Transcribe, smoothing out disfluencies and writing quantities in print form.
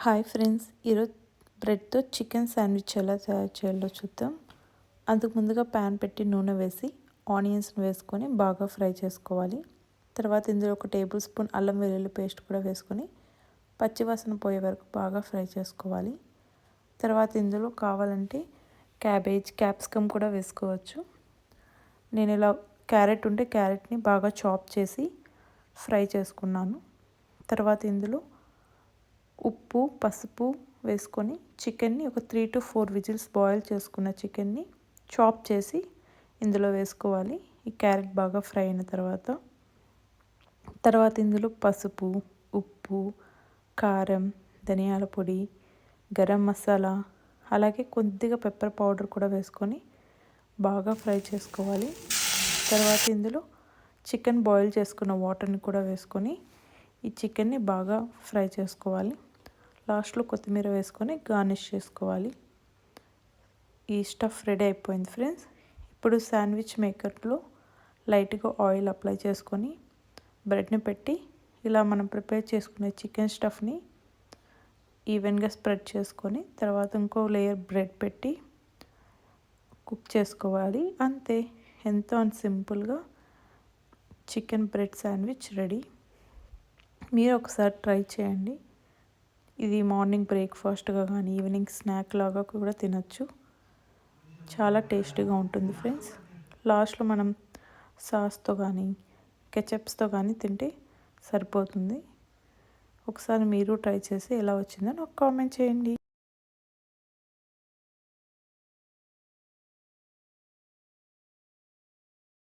Hi friends, ఈరోజు బ్రెడ్తో chicken sandwich ఎలా తయారు చేయాలో చూద్దాం. అందుకు ముందుగా ప్యాన్ పెట్టి నూనె వేసి ఆనియన్స్ని వేసుకొని బాగా ఫ్రై చేసుకోవాలి. తర్వాత ఇందులో 1 టేబుల్ స్పూన్ అల్లం వెల్లుల్లి పేస్ట్ కూడా వేసుకొని పచ్చివాసన పోయే వరకు బాగా ఫ్రై చేసుకోవాలి. తర్వాత ఇందులో కావాలంటే క్యాప్సికమ్ కూడా వేసుకోవచ్చు. నేను ఇలా క్యారెట్ ఉంటే క్యారెట్ని బాగా చాప్ చేసి ఫ్రై చేసుకున్నాను. తర్వాత ఇందులో ఉప్పు, పసుపు వేసుకొని చికెన్ని ఒక 3 to 4 విజిల్స్ బాయిల్ చేసుకున్న చికెన్ని చాప్ చేసి ఇందులో వేసుకోవాలి. ఈ క్యారెట్ బాగా ఫ్రై అయిన తర్వాత ఇందులో పసుపు, ఉప్పు, కారం, ధనియాల పొడి, గరం మసాలా, అలాగే కొద్దిగా పెప్పర్ పౌడర్ కూడా వేసుకొని బాగా ఫ్రై చేసుకోవాలి. తర్వాత ఇందులో చికెన్ బాయిల్ చేసుకున్న వాటర్ని కూడా వేసుకొని ఈ చికెన్ని బాగా ఫ్రై చేసుకోవాలి. లాస్ట్లో కొత్తిమీర వేసుకొని గార్నిష్ చేసుకోవాలి. ఈ స్టఫ్ రెడీ అయిపోయింది ఫ్రెండ్స్. ఇప్పుడు శాండ్విచ్ మేకర్లో లైట్గా ఆయిల్ అప్లై చేసుకొని బ్రెడ్ని పెట్టి ఇలా మనం ప్రిపేర్ చేసుకునే చికెన్ స్టఫ్ని ఈవెన్గా స్ప్రెడ్ చేసుకొని తర్వాత ఇంకో లేయర్ బ్రెడ్ పెట్టి కుక్ చేసుకోవాలి. అంతే, ఎంతో సింపుల్గా చికెన్ బ్రెడ్ శాండ్విచ్ రెడీ. మీరు ఒకసారి ట్రై చేయండి. ఇది మార్నింగ్ బ్రేక్ఫాస్ట్గా కానీ ఈవినింగ్ స్నాక్ లాగా కూడా తినచ్చు. చాలా టేస్టీగా ఉంటుంది ఫ్రెండ్స్. లాస్ట్లో మనం సాస్తో కానీ కెచప్స్తో కానీ తింటే సరిపోతుంది. ఒకసారి మీరు ట్రై చేసి ఎలా వచ్చిందో నాకు కామెంట్ చేయండి.